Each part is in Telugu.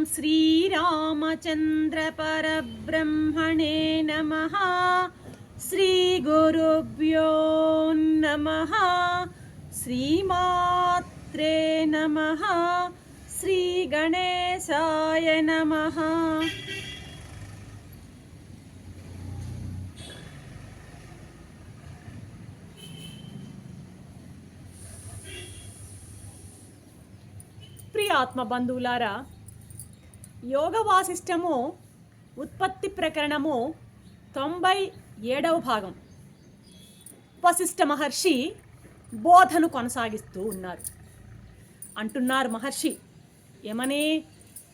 श्रीरामचन्द्रपरब्रह्मणे नमः। श्रीगुरुभ्यो नमः। श्रीमात्रे नमः। श्रीगणेशाय नमः। ప్రియ ఆత్మ బంధువులారా, యోగ వాసిష్టము ఉత్పత్తి ప్రకరణము 97వ భాగం వశిష్ఠ మహర్షి బోధను కొనసాగిస్తూ ఉన్నారు. అంటున్నారు మహర్షి ఏమని,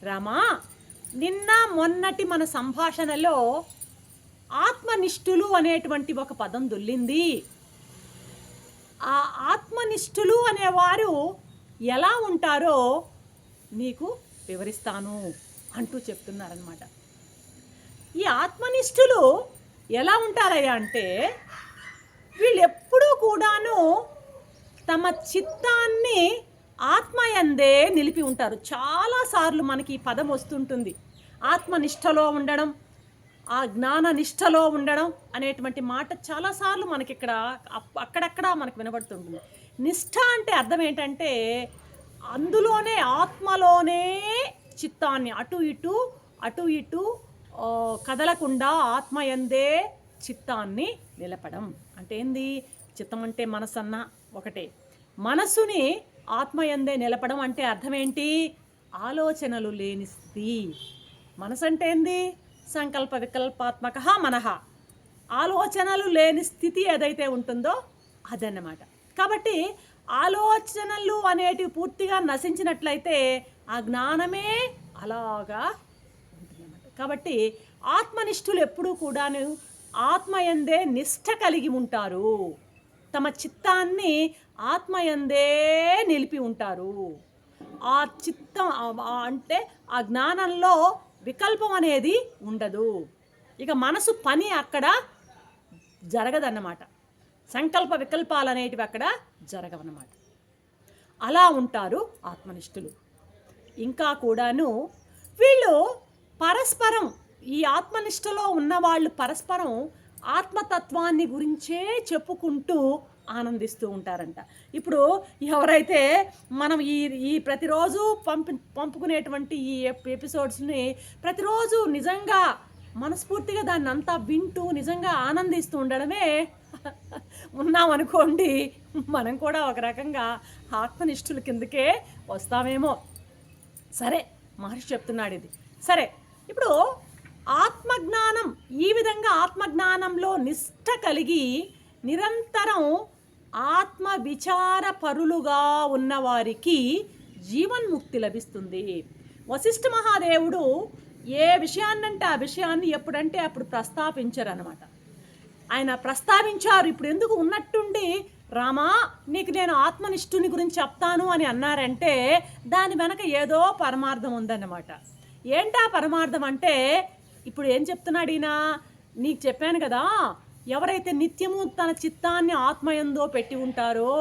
రామా, నిన్న మొన్నటి మన సంభాషణలో ఆత్మనిష్ఠులు అనేటువంటి ఒక పదం దొల్లింది. ఆ ఆత్మనిష్ఠులు అనేవారు ఎలా ఉంటారో నీకు వివరిస్తాను అంటూ చెప్తున్నారనమాట. ఈ ఆత్మనిష్ఠులు ఎలా ఉంటారయ్యా అంటే, వీళ్ళు ఎప్పుడూ కూడాను తమ చిత్తాన్ని ఆత్మయందే నిలిపి ఉంటారు. చాలాసార్లు మనకి ఈ పదం వస్తుంటుంది. ఆత్మనిష్టలో ఉండడం, ఆ జ్ఞాననిష్టలో ఉండడం అనేటువంటి మాట చాలాసార్లు మనకి ఇక్కడ అక్కడక్కడ మనకు వినబడుతుంటుంది. నిష్ఠ అంటే అర్థం ఏంటంటే, అందులోనే ఆత్మలోనే చిత్తాన్ని అటు ఇటు కదలకుండా ఆత్మయందే చిత్తాన్ని నిలపడం. అంటే ఏంది? చిత్తం అంటే మనసు అన్న ఒకటే. మనసుని ఆత్మయందే నిలపడం అంటే అర్థం ఏంటి? ఆలోచనలు లేని స్థితి. మనసు అంటే ఏంది? సంకల్ప వికల్పాత్మక మనః. ఆలోచనలు లేని స్థితి ఏదైతే ఉంటుందో అదన్నమాట. కాబట్టి ఆలోచనలు అనేటివి పూర్తిగా నశించినట్లయితే ఆ జ్ఞానమే అలాగా ఉంటుందన్నమాట. కాబట్టి ఆత్మనిష్ఠులు ఎప్పుడూ కూడాను ఆత్మయందే నిష్ఠ కలిగి ఉంటారు. తమ చిత్తాన్ని ఆత్మయందే నిలిపి ఉంటారు. ఆ చిత్తం అంటే ఆ జ్ఞానంలో వికల్పం అనేది ఉండదు. ఇక మనసు పని అక్కడ జరగదన్నమాట. సంకల్ప వికల్పాలు అనేటివి అక్కడ జరగవన్నమాట. అలా ఉంటారు ఆత్మనిష్ఠులు. ఇంకా కూడాను వీళ్ళు పరస్పరం, ఈ ఆత్మనిష్టలో ఉన్నవాళ్ళు పరస్పరం ఆత్మతత్వాన్ని గురించే చెప్పుకుంటూ ఆనందిస్తూ ఉంటారంట. ఇప్పుడు ఎవరైతే మనం ఈ ప్రతిరోజు పంపుకునేటువంటి ఈ ఎపిసోడ్స్ని ప్రతిరోజు నిజంగా మనస్ఫూర్తిగా దాన్ని అంతా వింటూ నిజంగా ఆనందిస్తూ ఉండడమే ఉన్నామనుకోండి, మనం కూడా ఒక రకంగా ఆత్మనిష్ఠుల కిందకే వస్తామేమో. సరే, మహర్షి చెప్తున్నాడు ఇది. సరే, ఇప్పుడు ఆత్మజ్ఞానం, ఈ విధంగా ఆత్మజ్ఞానంలో నిష్ఠ కలిగి నిరంతరం ఆత్మ విచార పరులుగా ఉన్నవారికి జీవన్ముక్తి లభిస్తుంది. వశిష్ఠ మహాదేవుడు ఏ విషయాన్నంటే ఆ విషయాన్ని ఎప్పుడంటే అప్పుడు ప్రస్తావించారు అనమాట. ఆయన ప్రస్తావించారు. ఇప్పుడు ఎందుకు ఉన్నట్టుండి, రామా, నీకు నేను ఆత్మనిష్ఠుని గురించి చెప్తాను అని అన్నారంటే దాని వెనక ఏదో పరమార్థం ఉందన్నమాట. ఏంటా పరమార్థం అంటే, ఇప్పుడు ఏం చెప్తున్నాడు ఈయన? నీకు చెప్పాను కదా, ఎవరైతే నిత్యము తన చిత్తాన్ని ఆత్మయందో పెట్టి ఉంటారో,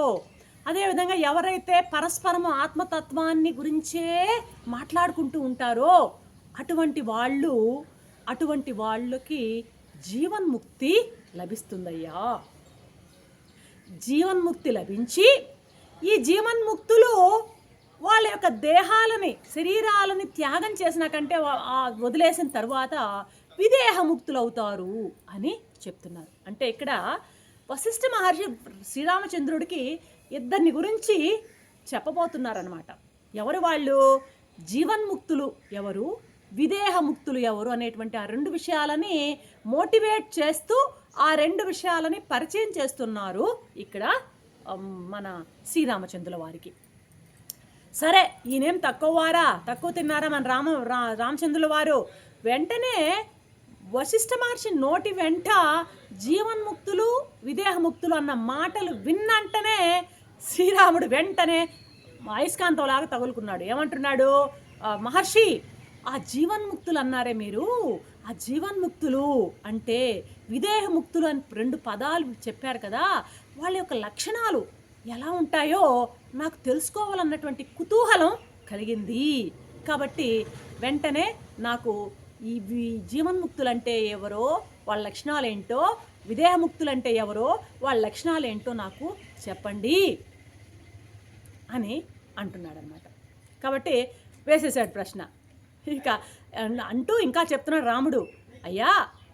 అదేవిధంగా ఎవరైతే పరస్పరము ఆత్మతత్వాన్ని గురించే మాట్లాడుకుంటూ ఉంటారో అటువంటి వాళ్ళకి జీవన్ముక్తి లభిస్తుందయ్యా. జీవన్ముక్తి లభించి ఈ జీవన్ముక్తులు వాళ్ళ యొక్క దేహాలని, శరీరాలని త్యాగం చేసిన కంటే వదిలేసిన తర్వాత విదేహముక్తులు అవుతారు అని చెప్తున్నారు. అంటే ఇక్కడ వశిష్ఠ మహర్షి శ్రీరామచంద్రుడికి ఇద్దరిని గురించి చెప్పబోతున్నారనమాట. ఎవరు వాళ్ళు? జీవన్ముక్తులు ఎవరు, విదేహముక్తులు ఎవరు అనేటువంటి ఆ రెండు విషయాలని మోటివేట్ చేస్తూ ఆ రెండు విషయాలని పరిచయం చేస్తున్నారు ఇక్కడ మన శ్రీరామచంద్రుల వారికి. సరే, ఈయనేం తక్కువ తిన్నారా మన రామచంద్రుల వారు? వెంటనే వశిష్ఠ మహర్షి నోటి వెంట జీవన్ముక్తులు విదేహముక్తులు అన్న మాటలు విన్నంటనే శ్రీరాముడు వెంటనే అయస్కాంతంలాగా తగులుకున్నాడు. ఏమంటున్నాడు? మహర్షి, ఆ జీవన్ముక్తులు అన్నారే మీరు, ఆ జీవన్ముక్తులు అంటే విదేహముక్తులు అని రెండు పదాలు చెప్పారు కదా, వాళ్ళ యొక్క లక్షణాలు ఎలా ఉంటాయో నాకు తెలుసుకోవాలన్నటువంటి కుతూహలం కలిగింది కాబట్టి వెంటనే నాకు ఈ జీవన్ముక్తులంటే ఎవరో వాళ్ళ లక్షణాలు ఏంటో, విదేహముక్తులంటే ఎవరో వాళ్ళ లక్షణాలు ఏంటో నాకు చెప్పండి అని అంటున్నాడనమాట. కాబట్టి వేసేసాడు ప్రశ్న. ఇక అంటూ ఇంకా చెప్తున్నాడు రాముడు, అయ్యా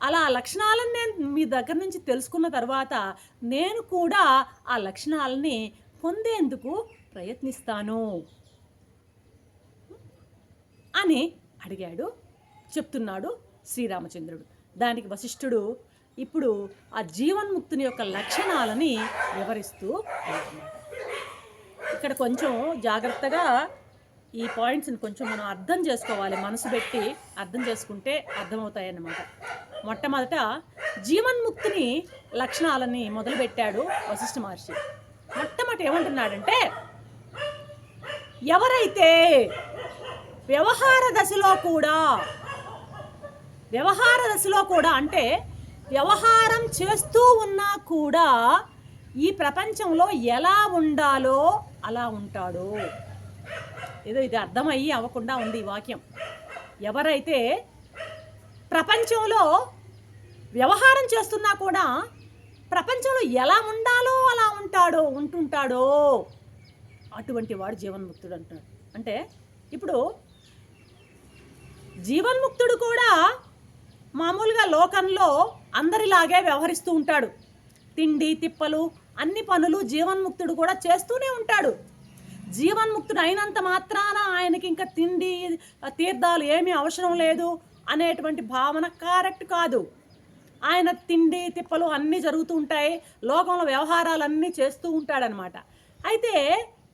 అలా లక్షణాలను నేను మీ దగ్గర నుంచి తెలుసుకున్న తర్వాత నేను కూడా ఆ లక్షణాలని పొందేందుకు ప్రయత్నిస్తాను అని అడిగాడు, చెప్తున్నాడు శ్రీరామచంద్రుడు. దానికి వశిష్ఠుడు ఇప్పుడు ఆ జీవన్ముక్తుని యొక్క లక్షణాలని వివరిస్తూ వెళ్తున్నాడు. ఇక్కడ కొంచెం జాగ్రత్తగా ఈ పాయింట్స్ని కొంచెం మనం అర్థం చేసుకోవాలి, మనసు పెట్టి అర్థం చేసుకుంటే అర్థమవుతాయన్నమాట. మొట్టమొదట జీవన్ముక్తిని లక్షణాలని మొదలుపెట్టాడు వశిష్ఠ మహర్షి. మొట్టమొదటి ఏమంటున్నాడంటే, ఎవరైతే వ్యవహార దశలో కూడా అంటే వ్యవహారం చేస్తూ ఉన్నా కూడా ఈ ప్రపంచంలో ఎలా ఉండాలో అలా ఉంటాడు. ఏదో ఇది అర్థమయ్యి అవ్వకుండా ఉంది ఈ వాక్యం. ఎవరైతే ప్రపంచంలో వ్యవహారం చేస్తున్నా కూడా ప్రపంచంలో ఎలా ఉండాలో అలా ఉంటుంటాడో అటువంటి వాడు జీవన్ముక్తుడు అంటున్నాడు. అంటే ఇప్పుడు జీవన్ముక్తుడు కూడా మామూలుగా లోకంలో అందరిలాగే వ్యవహరిస్తూ ఉంటాడు. తిండి తిప్పలు అన్ని పనులు జీవన్ముక్తుడు కూడా చేస్తూనే ఉంటాడు. జీవన్ముక్తుడు అయినంత మాత్రాన ఆయనకి ఇంకా తిండి తీర్థాలు ఏమీ అవసరం లేదు అనేటువంటి భావన కరెక్ట్ కాదు. ఆయన తిండి తిప్పలు అన్నీ జరుగుతూ ఉంటాయి, లోకంలో వ్యవహారాలన్నీ చేస్తూ ఉంటాడనమాట. అయితే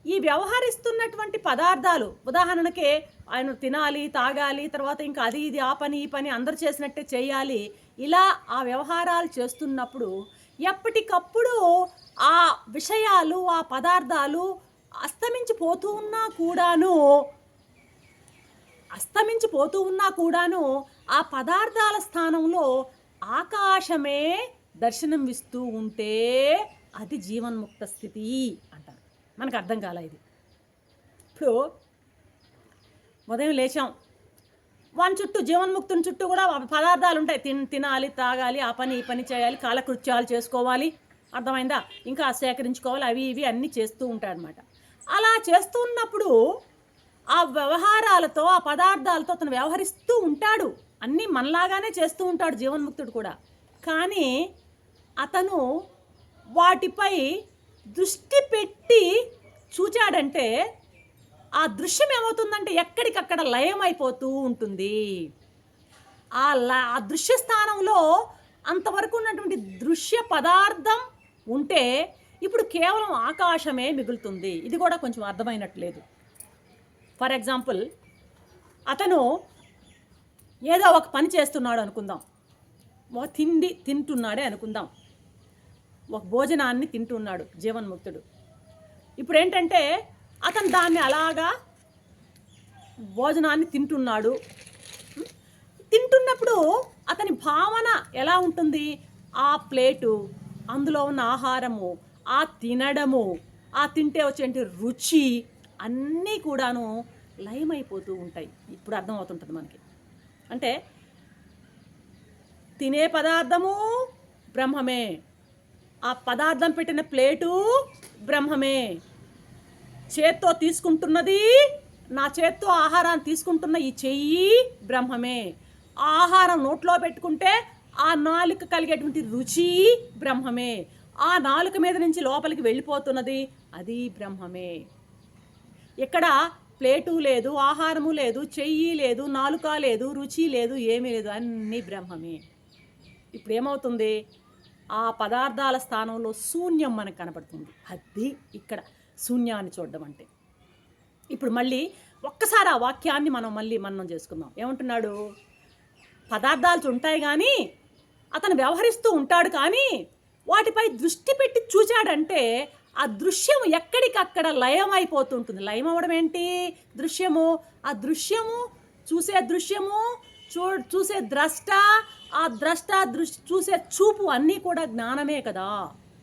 ఈ వ్యవహరిస్తున్నటువంటి పదార్థాలు, ఉదాహరణకి ఆయన తినాలి తాగాలి, తర్వాత ఇంకా అది ఇది ఆ పని ఈ పని అందరు చేసినట్టే చేయాలి, ఇలా ఆ వ్యవహారాలు చేస్తున్నప్పుడు ఎప్పటికప్పుడు ఆ విషయాలు ఆ పదార్థాలు అస్తమించిపోతూ ఉన్నా కూడాను ఆ పదార్థాల స్థానంలో ఆకాశమే దర్శనం ఇస్తూ ఉంటే అది జీవన్ముక్త స్థితి అంటారు. మనకు అర్థం కాలే ఇది. ఇప్పుడు ఉదయం లేచాం, వాని చుట్టూ జీవన్ముక్తుని చుట్టూ కూడా పదార్థాలు ఉంటాయి. తినాలి తాగాలి, ఆ పని ఈ పని చేయాలి, కాలకృత్యాలు చేసుకోవాలి, అర్థమైందా, ఇంకా సేకరించుకోవాలి, అవి ఇవి అన్నీ చేస్తూ ఉంటాడనమాట. అలా చేస్తున్నప్పుడు ఆ వ్యవహారాలతో ఆ పదార్థాలతో అతను వ్యవహరిస్తూ ఉంటాడు, అన్నీ మనలాగానే చేస్తూ ఉంటాడు జీవన్ముక్తుడు కూడా. కానీ అతను వాటిపై దృష్టి పెట్టి చూచాడంటే ఆ దృశ్యం ఏమవుతుందంటే ఎక్కడికక్కడ లయమైపోతూ ఉంటుంది. ఆ దృశ్య స్థానంలో అంతవరకు ఉన్నటువంటి దృశ్య పదార్థం ఉంటే ఇప్పుడు కేవలం ఆకాశమే మిగులుతుంది. ఇది కూడా కొంచెం అర్థమైనట్లేదు. ఫర్ ఎగ్జాంపుల్, అతను ఏదో ఒక పని చేస్తున్నాడు అనుకుందాం, ఒక తిండి తింటున్నాడే అనుకుందాం, ఒక భోజనాన్ని తింటున్నాడు జీవన్ముక్తుడు. ఇప్పుడు ఏంటంటే అతను దాన్ని అలాగా భోజనాన్ని తింటున్నప్పుడు అతని భావన ఎలా ఉంటుంది, ఆ ప్లేటు, అందులో ఉన్న ఆహారము, ఆ తినడము, ఆ తింటే వచ్చే రుచి అన్నీ కూడాను లయమైపోతూ ఉంటాయి. ఇప్పుడు అర్థమవుతుంటుంది మనకి. అంటే తినే పదార్థము బ్రహ్మమే, ఆ పదార్థం పెట్టిన ప్లేటు బ్రహ్మమే, చేత్తో తీసుకుంటున్నది, నా చేత్తో ఆహారాన్ని తీసుకుంటున్న ఈ చెయ్యి బ్రహ్మమే, ఆ ఆహారం నోట్లో పెట్టుకుంటే ఆ నాలుక కలిగేటువంటి రుచి బ్రహ్మమే, ఆ నాలుక మీద నుంచి లోపలికి వెళ్ళిపోతున్నది అది బ్రహ్మమే. ఇక్కడ ప్లేటు లేదు, ఆహారము లేదు, చెయ్యి లేదు, నాలుక లేదు, రుచి లేదు, ఏమీ లేదు, అన్నీ బ్రహ్మమే. ఇప్పుడు ఏమవుతుంది, ఆ పదార్థాల స్థానంలో శూన్యం మనకు కనపడుతుంది. అది ఇక్కడ శూన్యాన్ని చూడడం అంటే. ఇప్పుడు మళ్ళీ ఒక్కసారి ఆ వాక్యాన్ని మనం చేసుకుందాం. ఏమంటున్నాడు, పదార్థాలు ఉంటాయి కానీ అతను వ్యవహరిస్తూ ఉంటాడు, కానీ వాటిపై దృష్టి పెట్టి చూచాడంటే ఆ దృశ్యము ఎక్కడికక్కడ లయం అయిపోతుంటుంది. లయం అవ్వడం ఏంటి, దృశ్యము, ఆ దృశ్యము చూసే దృశ్యము, చూసే ద్రష్ట, ఆ ద్రష్ట చూసే చూపు అన్నీ కూడా జ్ఞానమే కదా.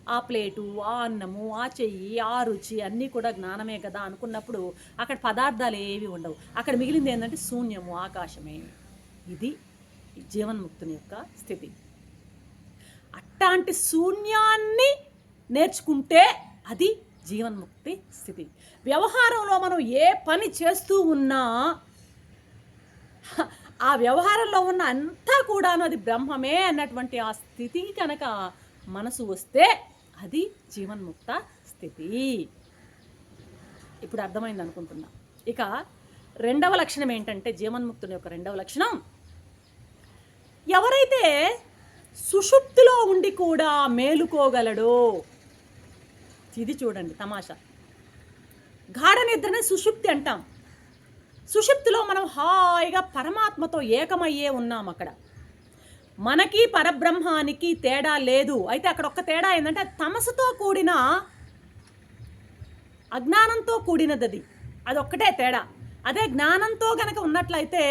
ఆ ప్లేటు, ఆ అన్నము, ఆ చెయ్యి, ఆ రుచి అన్నీ కూడా జ్ఞానమే కదా అనుకున్నప్పుడు అక్కడ పదార్థాలు ఏవి ఉండవు. అక్కడ మిగిలింది ఏంటంటే శూన్యము, ఆకాశమే. ఇది జీవన్ముక్తుని యొక్క స్థితి. అట్లాంటి శూన్యాన్ని నేర్చుకుంటే అది జీవన్ముక్తి స్థితి. వ్యవహారంలో మనం ఏ పని చేస్తూ ఉన్నా ఆ వ్యవహారంలో ఉన్న అంతా కూడాను అది బ్రహ్మమే అన్నటువంటి ఆ స్థితికి కనుక మనసు వస్తే అది జీవన్ముక్త స్థితి. ఇప్పుడు అర్థమైంది అనుకుంటున్నా. ఇక రెండవ లక్షణం ఏంటంటే జీవన్ముక్తుని యొక్క రెండవ లక్షణం, ఎవరైతే సుషుప్తిలో ఉండి కూడా మేలుకోగలడో, ఇది చూడండి తమాషా. గాఢ నిద్రనే సుషుప్తి అంటాం. సుషుప్తిలో మనం హాయిగా పరమాత్మతో ఏకమయ్యే ఉన్నాం. అక్కడ మనకి పరబ్రహ్మానికి తేడా లేదు. అయితే అక్కడ ఒక్క తేడా ఏంటంటే తమసుతో కూడిన అజ్ఞానంతో కూడినది. అది ఒక్కటే తేడా. అదే జ్ఞానంతో గనక ఉన్నట్లయితే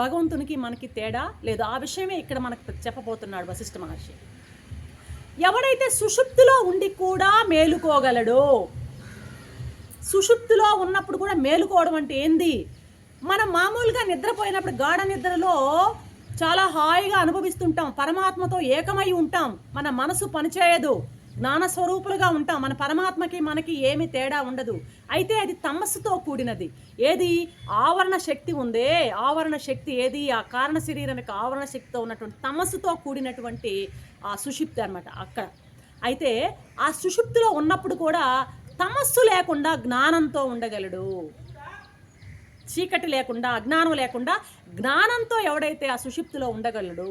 భగవంతునికి మనకి తేడా లేదు. ఆ విషయమే ఇక్కడ మనకు చెప్పబోతున్నాడు వశిష్ఠ మహర్షి. ఎవడైతే సుషుప్తిలో ఉండి కూడా మేలుకోగలడో, సుషుప్తిలో ఉన్నప్పుడు కూడా మేలుకోవడం అంటే ఏంది? మనం మామూలుగా నిద్రపోయినప్పుడు గాఢ నిద్రలో చాలా హాయిగా అనుభవిస్తుంటాం, పరమాత్మతో ఏకమై ఉంటాం, మన మనసు పనిచేయదు, జ్ఞానస్వరూపులుగా ఉంటాం, మన పరమాత్మకి మనకి ఏమి తేడా ఉండదు. అయితే అది తమస్సుతో కూడినది. ఏది? ఆవరణ శక్తి ఉందే, ఆవరణ శక్తి ఏది? ఆ కారణ శరీరానికి ఆవరణ శక్తితో ఉన్నటువంటి తమస్సుతో కూడినటువంటి ఆ సుషుప్తి అనమాట అక్కడ. అయితే ఆ సుషుప్తిలో ఉన్నప్పుడు కూడా తమస్సు లేకుండా జ్ఞానంతో ఉండగలడు. చీకటి లేకుండా, అజ్ఞానం లేకుండా జ్ఞానంతో ఎవడైతే ఆ సుషుప్తిలో ఉండగలడు,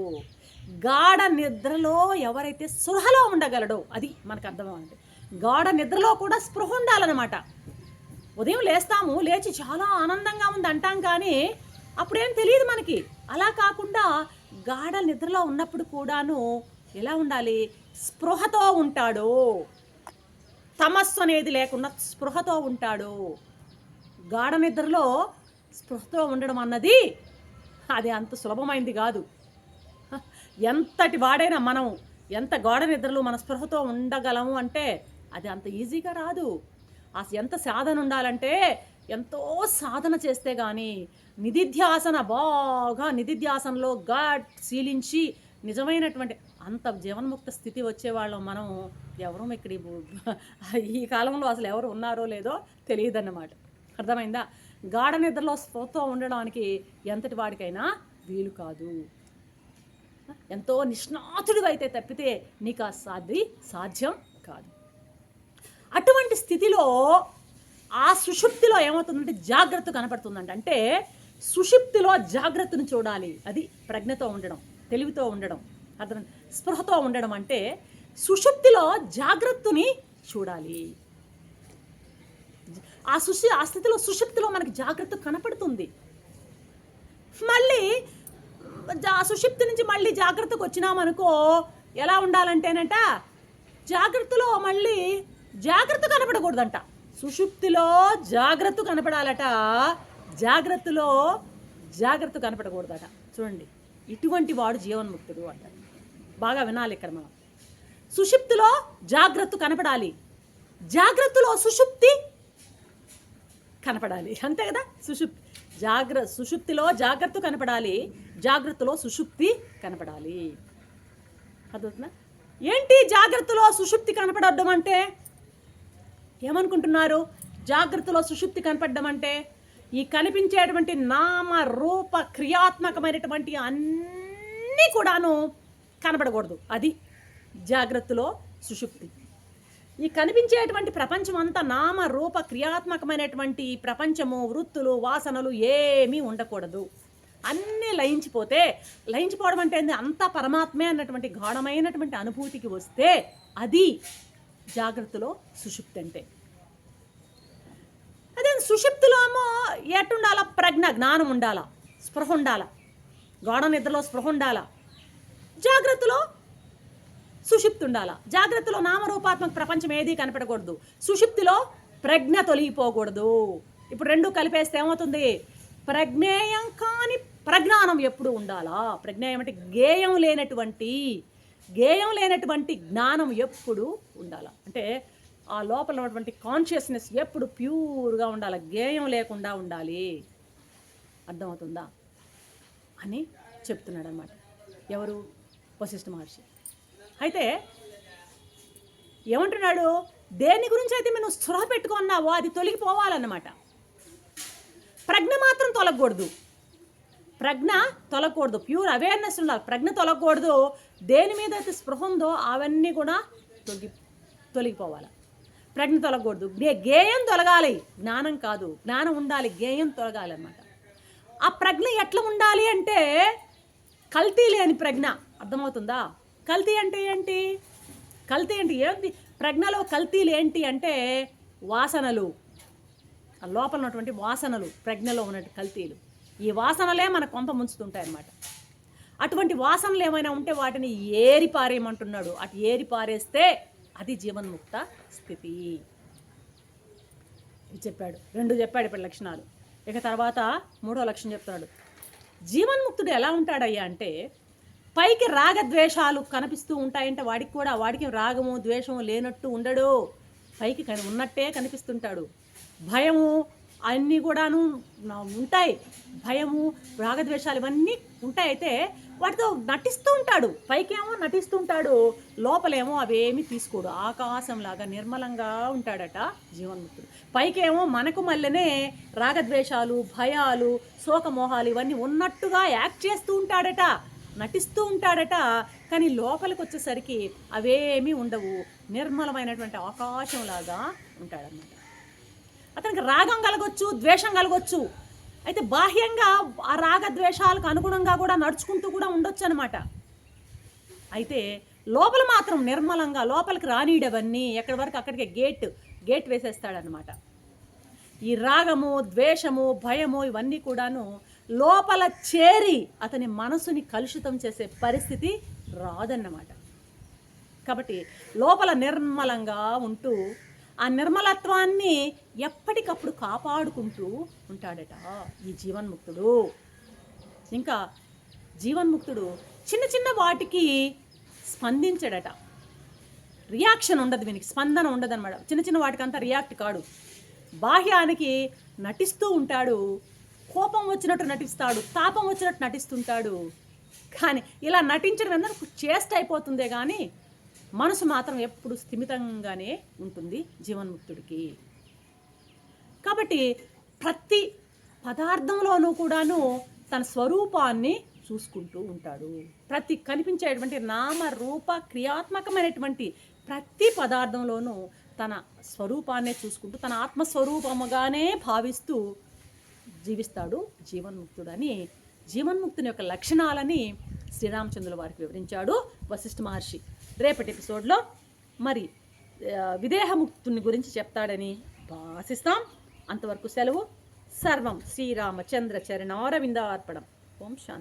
గాఢ నిద్రలో ఎవరైతే స్పృహలో ఉండగలడో, అది మనకు అర్థమవుతుంది. గాఢ నిద్రలో కూడా స్పృహ ఉండాలన్నమాట. ఉదయం లేస్తాము, లేచి చాలా ఆనందంగా ఉంది అంటాం, కానీ అప్పుడేం తెలియదు మనకి. అలా కాకుండా గాఢ నిద్రలో ఉన్నప్పుడు కూడాను ఎలా ఉండాలి? స్పృహతో ఉంటాడు. తమస్సు అనేది లేకుండా స్పృహతో ఉంటాడు. గాఢ నిద్రలో స్పృహతో ఉండడం అన్నది అది అంత సులభమైంది కాదు. ఎంతటి వాడైనా మనం ఎంత గాఢ నిద్రలో మన స్పృహతో ఉండగలము అంటే అది అంత ఈజీగా రాదు. ఎంత సాధన ఉండాలంటే ఎంతో సాధన చేస్తే కానీ, నిధిధ్యాసన బాగా నిధిధ్యాసనలో శీలించి నిజమైనటువంటి అంత జీవన్ముక్త స్థితి వచ్చేవాళ్ళం మనం ఎవరూ ఇక్కడ ఈ కాలంలో అసలు ఎవరు ఉన్నారో లేదో తెలియదన్నమాట. అర్థమైందా? గాఢ నిద్రలో స్పృహతో ఉండడానికి ఎంతటి వాడికైనా వీలు కాదు. ఎంతో నిష్ణాతుడు అయితే తప్పితే నీకు ఆ సాధ్యం కాదు. అటువంటి స్థితిలో ఆ సుషుప్తిలో ఏమవుతుందంటే జాగ్రత్త కనపడుతుందంట. అంటే సుషుప్తిలో జాగ్రత్తను చూడాలి. అది ప్రజ్ఞతో ఉండడం, తెలివితో ఉండడం, అర్థం. స్పృహతో ఉండడం అంటే సుషుప్తిలో జాగ్రత్తని చూడాలి. ఆ స్థితిలో సుషుప్తిలో మనకి జాగ్రత్త కనపడుతుంది. మళ్ళీ ఆ సుషుప్తి నుంచి మళ్ళీ జాగ్రత్తకు వచ్చినామనుకో ఎలా ఉండాలంటేనంట, జాగ్రత్తలో మళ్ళీ జాగ్రత్త కనపడకూడదంట. సుషుప్తిలో జాగ్రత్త కనపడాలట, జాగ్రత్తలో జాగ్రత్త కనపడకూడదట. చూడండి, ఇటువంటి వాడు జీవన్ముక్తుడు అంటారు. బాగా వినాలి ఇక్కడ మనం. సుషుప్తిలో జాగ్రత్త కనపడాలి, జాగ్రత్తలో సుషుప్తి కనపడాలి. అంతే కదా? సుషుప్తిలో జాగ్రత్త కనపడాలి, జాగ్రత్తలో సుషుప్తి కనపడాలి. అర్థవుతుందా? ఏంటి జాగ్రత్తలో సుషుప్తి కనపడడం అంటే? ఏమనుకుంటున్నారు? జాగ్రత్తలో సుషుప్తి కనపడడం అంటే ఈ కనిపించేటువంటి నామ రూప క్రియాత్మకమైనటువంటి అన్నీ కూడాను కనపడకూడదు. అది జాగ్రత్తలో సుషుప్తి. ఈ కనిపించేటువంటి ప్రపంచం అంతా నామ రూప క్రియాత్మకమైనటువంటి ప్రపంచము, వృత్తులు, వాసనలు ఏమీ ఉండకూడదు. అన్నీ లయించిపోవడం అంటే అంతా పరమాత్మే అన్నటువంటి గాఢమైనటువంటి అనుభూతికి వస్తే అది జాగ్రత్తలో సుషుప్తి అంటే. అదే సుషుప్తిలో ఏమో ఎట్టుండాలా? ప్రజ్ఞ, జ్ఞానం ఉండాలా, స్పృహ ఉండాలా. గాఢ నిద్రలో స్పృహ ఉండాలా, జాగ్రత్తలో సుషుప్తి ఉండాలా. జాగ్రత్తలో నామరూపాత్మక ప్రపంచం ఏది కనపడకూడదు, సుషుప్తిలో ప్రజ్ఞ తొలగిపోకూడదు. ఇప్పుడు రెండు కలిపేస్తే ఏమవుతుంది? ప్రజ్ఞేయం కాని ప్రజ్ఞానం ఎప్పుడు ఉండాలా. ప్రజ్ఞేయం అంటే గేయం లేనటువంటి, గేయం లేనటువంటి జ్ఞానం ఎప్పుడు ఉండాలి. అంటే ఆ లోపల ఉన్నటువంటి కాన్షియస్నెస్ ఎప్పుడు ప్యూర్గా ఉండాలి, గేయం లేకుండా ఉండాలి. అర్థమవుతుందా అని చెప్తున్నాడు అనమాట. ఎవరు? వశిష్ఠ మహర్షి. అయితే ఏమంటున్నాడు? దేని గురించి అయితే నువ్వు స్పృహ పెట్టుకున్నావో అది తొలగిపోవాలన్నమాట. ప్రజ్ఞ మాత్రం తొలగకూడదు. ప్రజ్ఞ తొలగకూడదు, ప్యూర్ అవేర్నెస్ ఉండాలి. ప్రజ్ఞ తొలగకూడదు. దేని మీద అయితే స్పృహ ఉందో అవన్నీ కూడా తొలగిపోవాలి. ప్రజ్ఞ తొలగకూడదు, గేయం తొలగాలి, జ్ఞానం కాదు. జ్ఞానం ఉండాలి, గేయం తొలగాలి అన్నమాట. ఆ ప్రజ్ఞ ఎట్లా ఉండాలి అంటే కల్తీ లేని ప్రజ్ఞ. అర్థమవుతుందా? కల్తీ అంటే ఏంటి? కల్తీ అంటే ఏంటి? ప్రజ్ఞలో కల్తీలు ఏంటి అంటే వాసనలు, ఆ లోపల ఉన్నటువంటి వాసనలు, ప్రజ్ఞలో ఉన్నటువంటి కల్తీలు. ఈ వాసనలే మన కొంప ముంచుతుంటాయి అన్నమాట. అటువంటి వాసనలు ఏమైనా ఉంటే వాటిని ఏరి పారేయమంటున్నాడు. అటు ఏరి పారేస్తే అది జీవన్ముక్త స్థితి చెప్పాడు. 2 చెప్పాడు ఇప్పుడు లక్షణాలు. ఇక తర్వాత 3వ లక్షణం చెప్తున్నాడు. జీవన్ముక్తుడు ఎలా ఉంటాడయ్యా అంటే పైకి రాగద్వేషాలు కనిపిస్తూ ఉంటాయంటే వాడికి రాగము ద్వేషము లేనట్టు ఉండడు. పైకి ఉన్నట్టే కనిపిస్తుంటాడు. భయము అన్నీ కూడాను ఉంటాయి. భయము రాగద్వేషాలు ఇవన్నీ ఉంటాయి. అయితే వాటితో నటిస్తూ ఉంటాడు. పైకేమో నటిస్తూ ఉంటాడు, లోపలేమో అవేమీ తీసుకోడు. ఆకాశంలాగా నిర్మలంగా ఉంటాడట జీవన్ముక్తుడు. పైకేమో మనకు మళ్ళీనే రాగద్వేషాలు, భయాలు, శోకమోహాలు ఇవన్నీ ఉన్నట్టుగా యాక్ట్ చేస్తూ ఉంటాడట, నటిస్తూ ఉంటాడట. కానీ లోపలికి వచ్చేసరికి అవేమీ ఉండవు. నిర్మలమైనటువంటి ఆకాశంలాగా ఉంటాడన్నమాట. అతనికి రాగం కలగొచ్చు, ద్వేషం కలగొచ్చు. అయితే బాహ్యంగా ఆ రాగద్వేషాలకు అనుగుణంగా కూడా నడుచుకుంటూ కూడా ఉండొచ్చు అనమాట. అయితే లోపల మాత్రం నిర్మలంగా, లోపలికి రానీయడవన్నీ ఎక్కడి వరకు అక్కడికే గేట్ వేసేస్తాడనమాట. ఈ రాగము, ద్వేషము, భయము ఇవన్నీ కూడాను లోపల చేరి అతని మనసుని కలుషితం చేసే పరిస్థితి రాదన్నమాట. కాబట్టి లోపల నిర్మలంగా ఉంటూ ఆ నిర్మలత్వాన్ని ఎప్పటికప్పుడు కాపాడుకుంటూ ఉంటాడట ఈ జీవన్ముక్తుడు. ఇంకా జీవన్ముక్తుడు చిన్న చిన్న వాటికి స్పందించడట. రియాక్షన్ ఉండదు, వీనికి స్పందన ఉండదు అనమాట. చిన్న చిన్న వాటికంతా రియాక్ట్ కాడు. బాహ్యానికి నటిస్తూ ఉంటాడు, కోపం వచ్చినట్టు నటిస్తాడు, తాపం వచ్చినట్టు నటిస్తుంటాడు. కానీ ఇలా నటించడం ఎందుకు చేస్ట్ అయిపోతుందే కానీ మనసు మాత్రం ఎప్పుడు స్థిమితంగానే ఉంటుంది జీవన్ముక్తుడికి. కాబట్టి ప్రతి పదార్థంలోనూ కూడాను తన స్వరూపాన్ని చూసుకుంటూ ఉంటాడు. ప్రతి కనిపించేటువంటి నామ రూప క్రియాత్మకమైనటువంటి ప్రతి పదార్థంలోనూ తన స్వరూపాన్నే చూసుకుంటూ తన ఆత్మస్వరూపముగానే భావిస్తూ జీవిస్తాడు జీవన్ముక్తుడు అని జీవన్ముక్తుని యొక్క లక్షణాలని శ్రీరామచంద్రుల వారికి వివరించాడు వశిష్ఠ మహర్షి. రేపటి ఎపిసోడ్లో మరి విదేహముక్తుని గురించి చెప్తాడని ఆశిస్తాం. అంతవరకు సెలవు. సర్వం శ్రీరామచంద్ర చరణారవిందార్పణం. ఓం శాంతి.